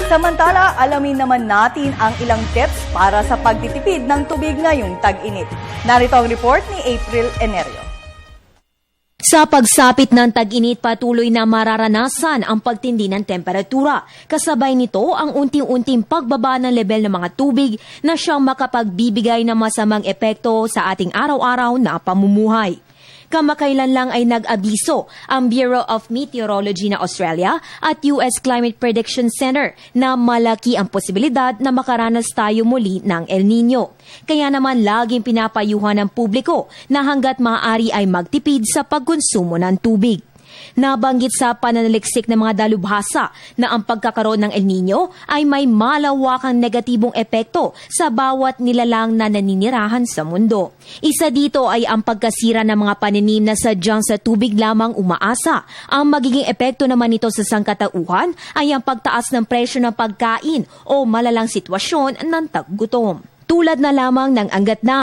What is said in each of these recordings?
Samantala, alamin naman natin ang ilang tips para sa pagtitipid ng tubig ngayong tag-init. Narito ang report ni April Enerio. Sa pagsapit ng tag-init, patuloy na mararanasan ang pagtindi ng temperatura. Kasabay nito ang unting-unting pagbaba ng level ng mga tubig na siyang makapagbibigay ng masamang epekto sa ating araw-araw na pamumuhay. Kamakailan lang ay nag-abiso ang Bureau of Meteorology na Australia at US Climate Prediction Center na malaki ang posibilidad na makaranas tayo muli ng El Nino. Kaya naman laging pinapayuhan ng publiko na hanggat maaari ay magtipid sa pagkonsumo ng tubig. Nabanggit sa pananaliksik ng mga dalubhasa na ang pagkakaroon ng El Nino ay may malawakang negatibong epekto sa bawat nilalang na naninirahan sa mundo. Isa dito ay ang pagkasira ng mga pananim na sadyang sa tubig lamang umaasa. Ang magiging epekto naman nito sa sangkatauhan ay ang pagtaas ng presyo ng pagkain o malalang sitwasyon ng taggutom. Tulad na lamang ng anggat na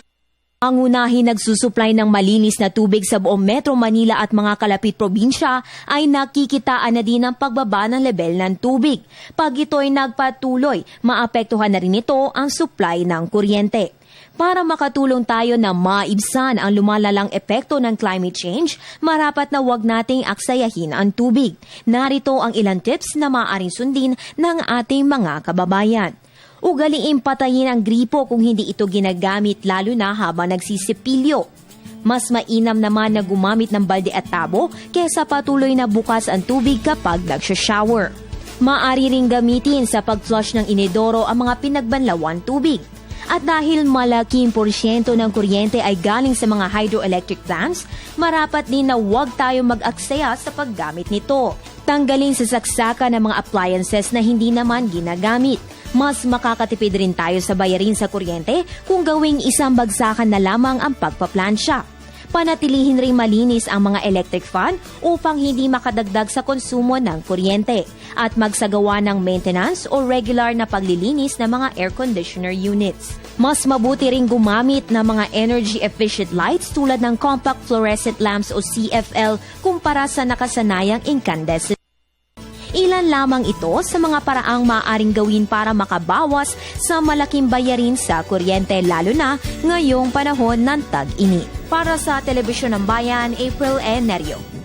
pangunahin nagsusuplay ng malinis na tubig sa buong Metro Manila at mga kalapit probinsya ay nakikitaan na din ang pagbaba ng level ng tubig. Pag ito'y nagpatuloy, maapektuhan na rin ito ang supply ng kuryente. Para makatulong tayo na maibsan ang lumalalang epekto ng climate change, marapat na huwag nating aksayahin ang tubig. Narito ang ilang tips na maaaring sundin ng ating mga kababayan. Ugaliin patayin ang gripo kung hindi ito ginagamit lalo na habang nagsisipilyo. Mas mainam naman na gumamit ng balde at tabo kaysa patuloy na bukas ang tubig kapag nagsha-shower. Maaari ring gamitin sa pag-flush ng inodoro ang mga pinagbanlawan tubig. At dahil malaking porsyento ng kuryente ay galing sa mga hydroelectric plants, marapat din na huwag tayo mag-aksaya sa paggamit nito. Tanggalin sa saksakan ng mga appliances na hindi naman ginagamit. Mas makakatipid rin tayo sa bayarin sa kuryente kung gawing isang bagsakan na lamang ang pagpaplansya. Panatilihin ring malinis ang mga electric fan upang hindi makadagdag sa konsumo ng kuryente at magsagawa ng maintenance o regular na paglilinis ng mga air conditioner units. Mas mabuti ring gumamit ng mga energy-efficient lights tulad ng compact fluorescent lamps o CFL kumpara sa nakasanayang incandescent. Ilan lamang ito sa mga paraang maaaring gawin para makabawas sa malaking bayarin sa kuryente lalo na ngayong panahon ng tag-init. Para sa Telebisyon ng Bayan, April Enerio.